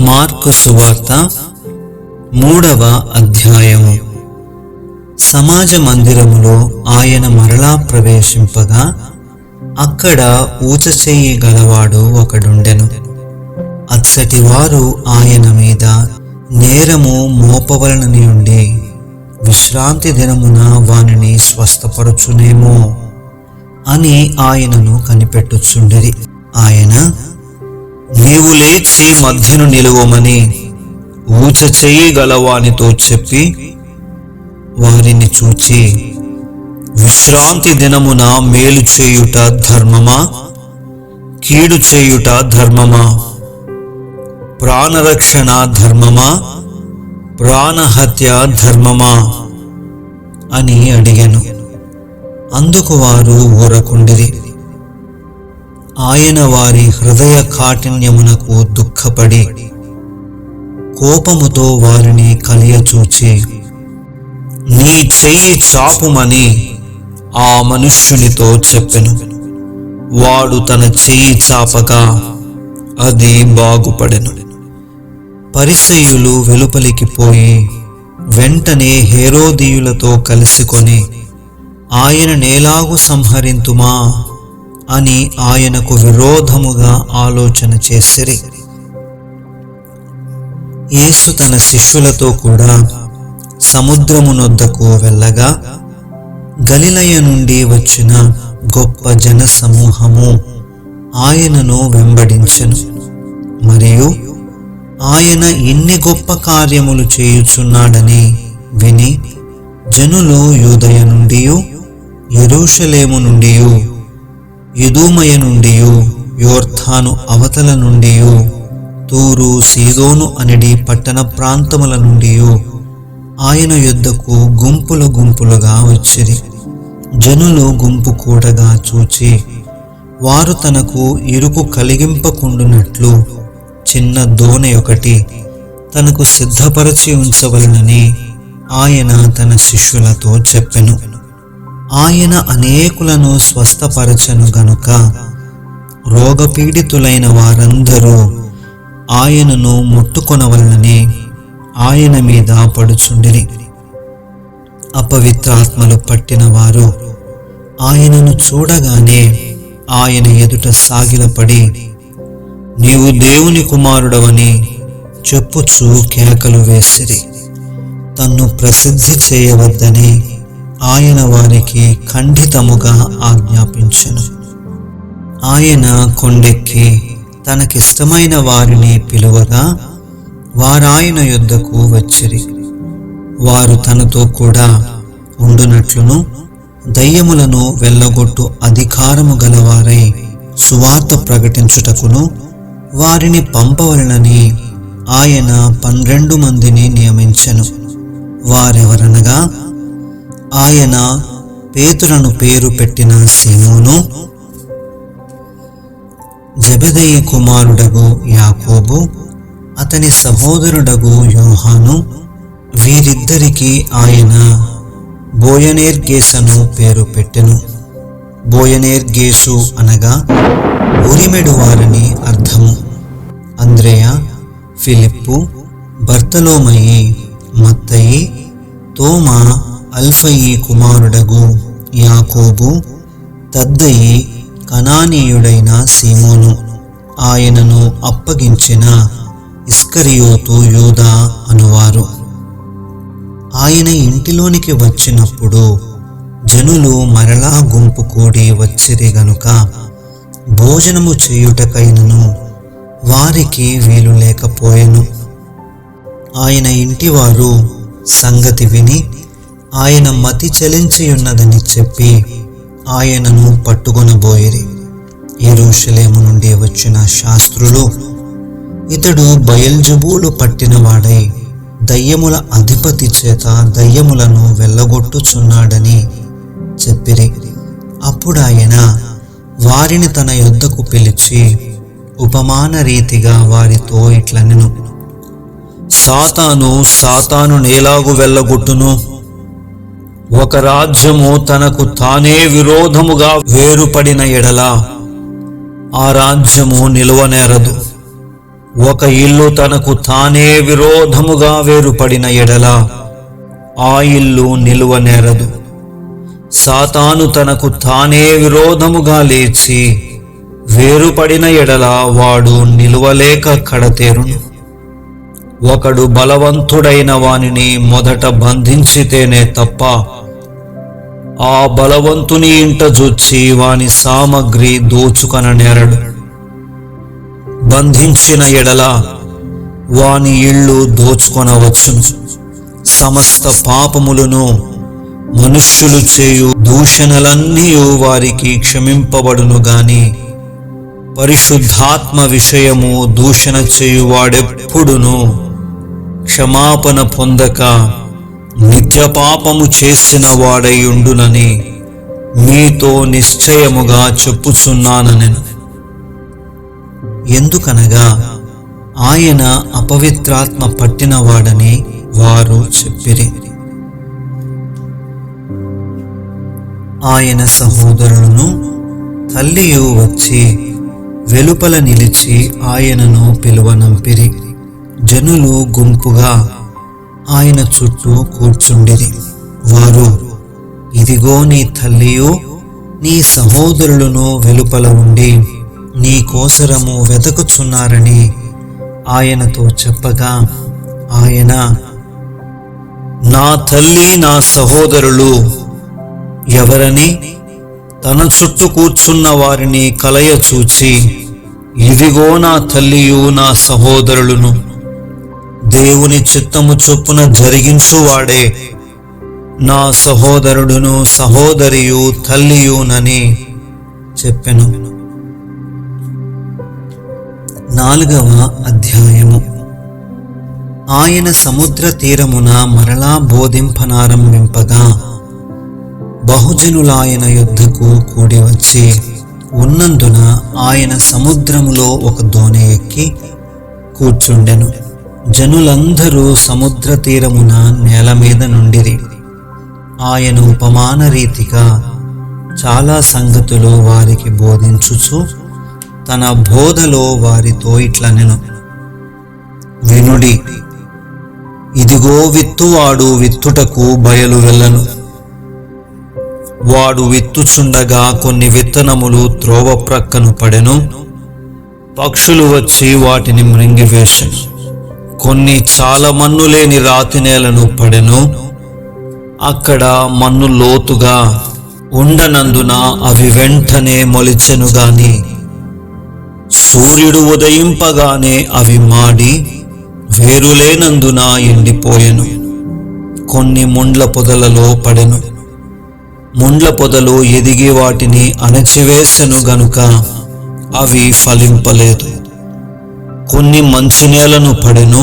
Mark సువార్త 3వ అధ్యాయము. సమాజ మందిరములో ఆయన మరలా ప్రవేశింపగా అక్కడ ఊచచెయ్యి గలవాడు ఒకడుండెను. అచ్చటి వారు ఆయన మీద నేరము మోపవలనని ఉండి విశ్రాంతి దినమున వానిని స్వస్థపరచునేమో అని ఆయనను కనిపెట్టుచుండిరి. ఆయన, నీవు లేచి మధ్యను నిలువమని ఊచచెయ్యి గలవానితో చెప్పి వారిని చూచి, విశ్రాంతి దినమున మేలు చేయుట ధర్మమా, కీడు చేయుట ధర్మమా, ప్రాణరక్షణ ధర్మమా, ప్రాణహత్య ధర్మమా అని అడిగెను. అందుకు వారు ఊరకుండిరి. ఆయన వారి హృదయ కాఠిన్యమునకు దుఃఖపడి కోపముతో వారిని కలియచూచి, నీ చెయ్యి చాపుమని ఆ మనుష్యునితో చెప్పెను. వాడు తన చెయ్యి చాపగా అది బాగుపడెను. పరిసయ్యులు వెలుపలికి పోయి వెంటనే హేరోదీయులతో కలిసికొని ఆయన నేలాగు సంహరింతుమా అని ఆయనకు విరోధముగా ఆలోచన చేసిరి. యేసు తన శిష్యులతో కూడా సముద్రమునొద్దకు వెళ్ళగా గలిలయ నుండి వచ్చిన గొప్ప జన సమూహము ఆయనను వెంబడించెను. మరియు ఆయన ఇన్ని గొప్ప కార్యములు చేయుచున్నాడని విని జనులు యూదయ నుండి, యెరూషలేము నుండి, యూదయ నుండి, యోర్దాను అవతల నుండి, తూరు సీదోను అనడి పట్టణ ప్రాంతముల నుండి ఆయన యొద్దకు గుంపులు గుంపులుగా వచ్చిరి. జనులు గుంపు కూడగా చూచి వారు తనకు ఇరుకు కలిగింపకుండునట్లు చిన్న దోణి ఒకటి తనకు సిద్ధపరచి ఉంచవలనని ఆయన తన శిష్యులతో చెప్పెను. ఆయన అనేకులను స్వస్థపరచను గనుక రోగపీడితులైన వారందరూ ఆయనను ముట్టుకొనవలనని ఆయన మీద పడుచుండిరి. అపవిత్రాత్మలు పట్టిన వారు ఆయనను చూడగానే ఆయన ఎదుట సాగిలపడి, నీవు దేవుని కుమారుడవని చెప్పుచూ కేకలు వేసిరి. తన్ను ప్రసిద్ధి చేయవద్దని ఆయన వారికి ఖండితముగా ఆజ్ఞాపించెను. ఆయన కొండెక్కి తనకిష్టమైన వారిని పిలువగా వారాయన యొద్దకు వచ్చిరి. వారు తనతో కూడా ఉండునట్లును దయ్యములను వెళ్ళగొట్టు అధికారము గలవారై సువార్త ప్రకటించుటకును వారిని పంపవలనని ఆయన 12 మందిని నియమించెను. వారెవరనగా, ఆయన పేతురను పేరు పెట్టిన సీమోను, జెబెదయి కుమారుడగు యాకోబు, అతని సహోదరుడగు యోహాను, వీరిద్దరికి ఆయన బోయనేర్గేసను పేరు పెట్టెను. బోయనేర్గేసు అనగా ఉరిమెడు వారని అర్థము. అంద్రెయ, ఫిలిప్పు, బర్తలోమయి, మత్తయి, తోమా, అల్ఫయి కుమారుడగు యాకోబు, తద్దయి, కనానీయుడైన సీమోను, ఆయనను అప్పగించిన ఇస్కరియోతు యూదా అనువారు. ఆయన ఇంటిలోనికి వచ్చినప్పుడు జనులు మరలా గుంపు కూడి వచ్చిరి గనుక భోజనము చేయుటకైనను వారికి వీలు లేకపోయెను. ఆయన ఇంటివారు సంగతి విని ఆయన మతి చలించియున్నదని చెప్పి ఆయనను పట్టుకొనబోయిరి. యెరూషలేము నుండి వచ్చిన శాస్త్రులు, ఇతడు బయల్జెబూలు పట్టినవాడై దయ్యముల అధిపతి చేత దయ్యములను వెళ్ళగొట్టుచున్నాడని చెప్పిరి. అప్పుడు ఆయన వారిని తన యొద్దకు పిలిచి ఉపమాన రీతిగా వారితో ఇట్లనెను, సాతాను నేలాగు వెళ్ళగొట్టును. ఒక రాజ్యము తనకు తానే విరోధముగా వేరుపడిన ఎడల ఆ రాజ్యము నిలువనేరదు. ఒక ఇల్లు తనకు తానే విరోధముగా వేరుపడిన ఎడల ఆ ఇల్లు నిలువనేరదు. సాతాను తనకు తానే విరోధముగా లేచి వేరుపడిన ఎడల వాడు నిలువలేక కడతేరును. ఒకడు బలవంతుడైన వానిని మొదట బంధించితేనే తప్ప ఆ బలవంతుని ఇంట జొచ్చి వాని సామగ్రి దోచుకొననేరడు. బంధించిన ఎడల వాని ఇల్లు దోచుకొనవచ్చును. సమస్త పాపములను మనుష్యులు చేయు దూషణలన్నీ వారికి క్షమింపబడును గాని పరిశుద్ధాత్మ విషయము దూషణ చేయువాడెప్పుడును క్షమాపణ పొందక నిత్య పాపము చేసిన వాడై ఉండునని మీతో నిశ్చయముగా చెప్పుచున్నానెను. ఎందుకనగా ఆయన అపవిత్రాత్మ పట్టినవాడని వారు చెప్పిరి. ఆయన సహోదరులను తల్లియు వచ్చి వెలుపల నిలిచి ఆయనను పిలువనంపిరి. జనులు గుంపుగా ఆయన చుట్టూ కూర్చుండిరి. వారు, ఇదిగో నీ తల్లియు నీ సహోదరులను వెలుపల ఉండి నీ కోసరము వెతకుచున్నారని ఆయనతో చెప్పగా, ఆయన, నా తల్లి నా సహోదరులు ఎవరని తన చుట్టూ కూర్చున్న వారిని కలయ చూచి, ఇదిగో నా తల్లియు నా సహోదరులను, దేవుని చిత్తము చొప్పున జరిగించువాడే నా సహోదరుడును సహోదరియు తల్లియునని చెప్పెను. 4వ అధ్యాయము. ఆయన సముద్ర తీరమున మరలా బోధింపనారంభింపగా బహుజనులాయన యుద్ధకు కూడి వచ్చి ఉన్నందున ఆయన సముద్రములో ఒక దోణి ఎక్కి కూర్చుండెను. జనులందరూ సముద్ర తీరమున నేల మీద నుండిరి. ఆయన ఉపమాన రీతిగా చాలా సంగతులు వారికి బోధించుచు తన బోధలో వారితో ఇట్లనెను. వినుడి, ఇదిగో విత్తువాడు విత్తుటకు బయలు వెళ్ళను. వాడు విత్తుచుండగా కొన్ని విత్తనములు త్రోవ ప్రక్కను పడెను. పక్షులు వచ్చి వాటిని మృంగివేశెను. కొన్ని చాలా మన్ను లేని రాతి నేలను పడెను. అక్కడ మన్ను లోతుగా ఉండనందున అవి వెంటనే మొలిచెను గాని సూర్యుడు ఉదయింపగానే అవి మాడి వేరులేనందున ఎండిపోయెను. కొన్ని ముండ్ల పొదలలో పడెను. ముండ్ల పొదలు ఎదిగి వాటిని అణచివేసెను గనుక అవి ఫలింపలేదు. కొన్ని మంచి నేలను పడెను.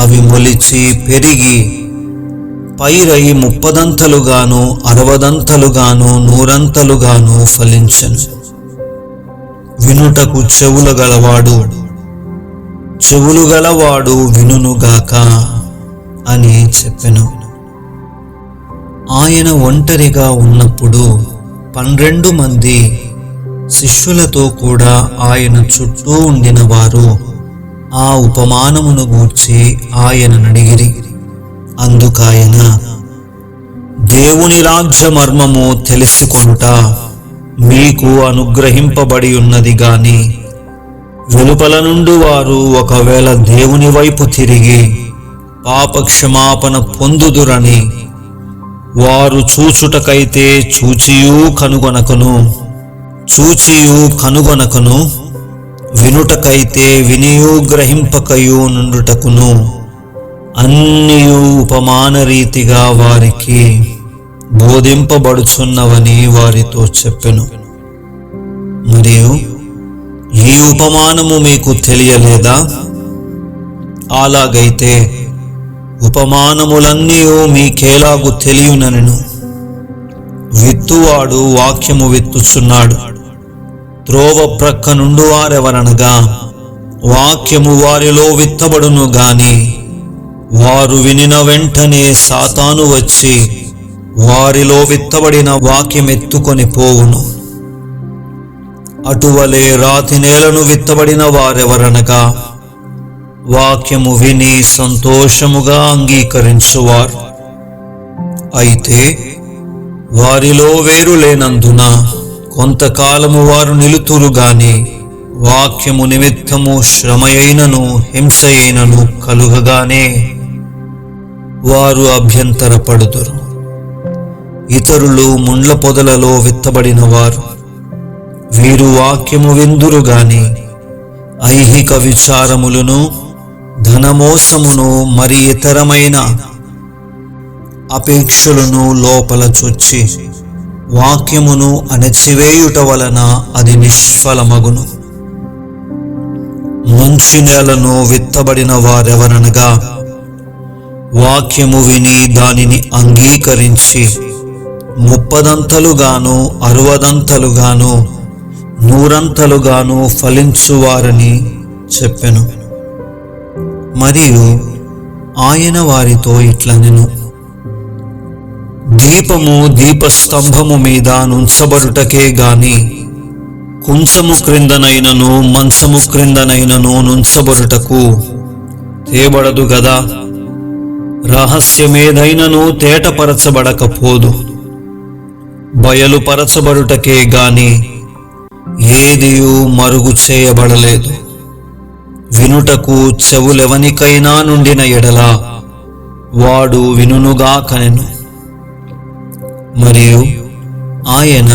అవి మొలిచి పెరిగి పైరై 30దంతలుగాను 60దంతలుగాను 100ంతలుగాను ఫలించెను. వినుటకు చెవులు గలవాడు వినుగాక అని చెప్పెను. ఆయన ఒంటరిగా ఉన్నప్పుడు 12 మంది శిష్యులతో కూడా ఆయన చుట్టూ ఉండిన వారు ఆ ఉపమానమును గూర్చి ఆయననడిగిరి. అందుకాయన, దేవుని రాజ్య మర్మము తెలుసుకొనుట మీకు అనుగ్రహింపబడి ఉన్నది గాని వెలుపల నుండి వారు ఒకవేళ దేవుని వైపు తిరిగి పాపక్షమాపణ పొందుదురని వారు చూచుటకైతే చూచియూ కనుగొనకను, వినుటకైతే వినియూ గ్రహింపకయూ నుండుటకును అన్నియూ ఉపమాన రీతిగా వారికి బోధింపబడుచున్నవని వారితో చెప్పెను. మరియు ఈ ఉపమానము మీకు తెలియలేదా? అలాగైతే ఉపమానములన్నీ మీకేలాగు తెలియనెను. విత్తువాడు వాక్యము విత్తుచున్నాడు. త్రోవ ప్రక్క నుండి వారెవరనగా వాక్యము వారిలో విత్తబడును గాని వారు వినిన వెంటనే సాతాను వచ్చి వారిలో విత్తబడిన వాక్యమెత్తుకొని పోవును. అటువలే రాతి నేలను విత్తబడిన వారెవరనగా వాక్యము విని సంతోషముగా అంగీకరించువారు. అయితే వారిలో వేరు లేనందున కొంతకాలము వారు నిలుతురు గాని వాక్యము నిమిత్తము శ్రమయైనను హింసయైనను కలుగగానే వారు అభ్యంతరపడుదురు. ఇతరులు ముండ్ల పొదలలో విత్తబడిన వారు. వీరు వాక్యము విందురు గాని ఐహిక విచారములను, ధనమోసమును, మరి ఇతరమైన అపేక్షలను లోపల చొచ్చి వాక్యమును అణచివేయుట వలన అది నిష్ఫలమగును. మంచి నేలను విత్తబడిన వారెవరనగా వాక్యము విని దానిని అంగీకరించి 30దంతలుగాను 60దంతలుగాను 100ంతలుగాను ఫలించువారని చెప్పెను. మరియు ఆయన వారితో ఇట్లనెను, దీపము దీపస్తంభము మీద నుంచబడుటకే గాని కుంచము క్రిందనైనను మంచము క్రిందనైనను నుంచబడుటకు తేబడదు గదా. రహస్యమేదైనను తేటపరచబడకపోదు. బయలుపరచబడుటకే గాని ఏదియూ మరుగు చేయబడలేదు. వినుటకు చెవులెవనికైనా నుండిన ఎడల వాడు వినుగాకనెను. మరియు ఆయన,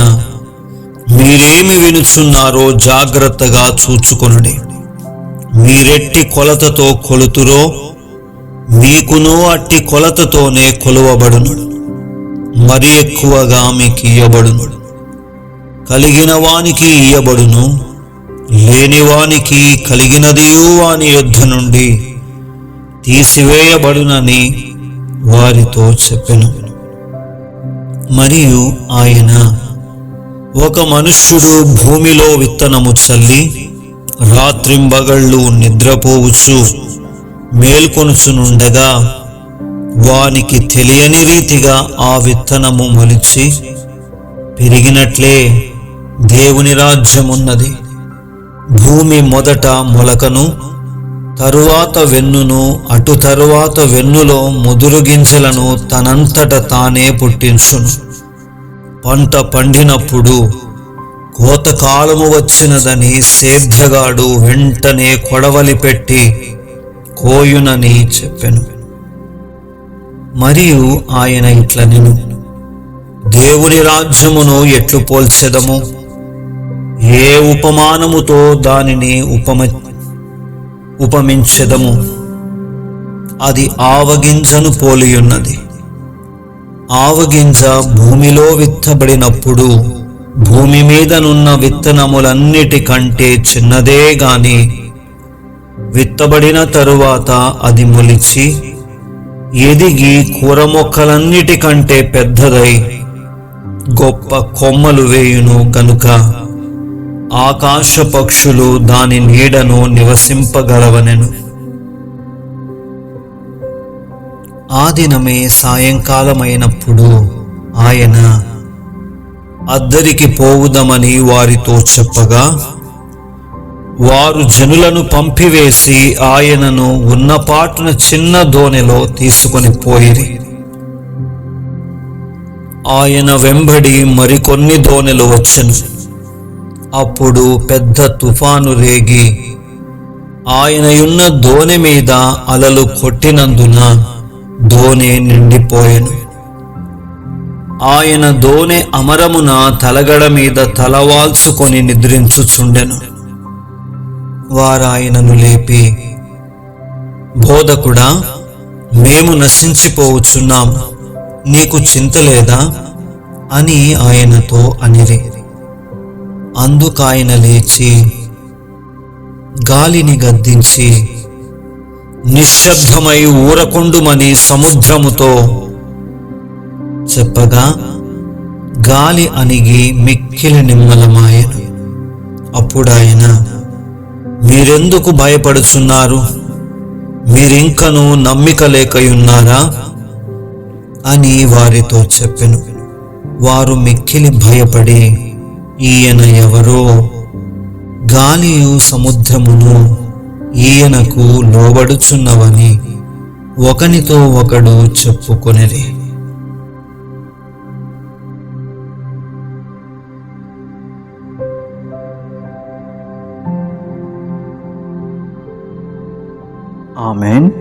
మీరేమి వినుచున్నారో జాగ్రత్తగా చూచుకొనుడి. మీరెట్టి కొలతతో కొలుతురో మీకును అట్టి కొలతతోనే కొలువబడును, మరి ఎక్కువగా మీకు ఇయ్యబడును. కలిగిన వానికి ఇయ్యబడును, లేనివానికి కలిగినదియు వాని యొద్ద నుండి తీసివేయబడునని వారితో చెప్పెను. మరియు ఆయన, ఒక మనుష్యుడు భూమిలో విత్తనము చల్లి రాత్రింబగళ్ళు నిద్రపోవచ్చు మేల్కొనుచునుండగా వానికి తెలియని రీతిగా ఆ విత్తనము మొలిచి పెరిగినట్లే దేవుని రాజ్యమున్నది. భూమి మొదట మొలకను, తరువాత వెన్నును, అటు తరువాత వెన్నులో ముదురు గింజలను తనంతట తానే పుట్టించును. పంట పండినప్పుడు కోతకాలము వచ్చినదని సేద్యగాడు వెంటనే కొడవలి పెట్టి కోయునని చెప్పెను. మరియు ఆయన ఇట్లనెను, దేవుని రాజ్యమును ఎట్లు పోల్చెదము? ఏ ఉపమానముతో దానిని ఉపమించెదము? అది ఆవగింజను పోలియున్నది. ఆవగింజ భూమిలో విత్తబడినప్పుడు భూమి మీదనున్న విత్తనములన్నిటికంటే చిన్నదే గాని విత్తబడిన తరువాత అది మొలిచి ఎదిగి కూర మొక్కలన్నిటికంటే పెద్దదై గొప్ప కొమ్మలు వేయును గనుక ఆకాశ పక్షులు దాని నీడను నివసింపగలవనెను. ఆ దినమే సాయంకాలమైనప్పుడు ఆయన అద్దరికి పోవుదమని వారితో చెప్పగా వారు జనులను పంపివేసి ఆయనను ఉన్నపాటున చిన్న దోణిలో తీసుకొని పోయిరి. ఆయన వెంబడి మరికొన్ని దోణెలు వచ్చెను. అప్పుడు పెద్ద తుఫాను రేగి ఆయనయున్న దోణె మీద అలలు కొట్టినందున దోణె నిండిపోయెను. ఆయన దోణె అమరమున తలగడ మీద తలవాల్చుకొని నిద్రించుచుండెను. వారాయనను లేపి, బోధకుడా, మేము నశించిపోవచ్చున్నాం, నీకు చింత లేదా అని ఆయనతో అనిరి. అందుకాయన లేచి గాలిని గద్దించి నిశ్శబ్దమై ఊరకుండుమని సముద్రముతో చెప్పగా గాలి అణిగి మిక్కిలి నిమ్మలమాయెను. అప్పుడాయన, మీరెందుకు భయపడుచున్నారు? మీరింకను నమ్మిక లేకయున్నారా అని వారితో చెప్పెను. వారు మిక్కిలి భయపడి, ఈయన ఎవరో గాలియు సముద్రమును ఈయనకు లోబడుచున్నవని ఒకనితో ఒకడు చెప్పుకొనిరి. ఆమేన్.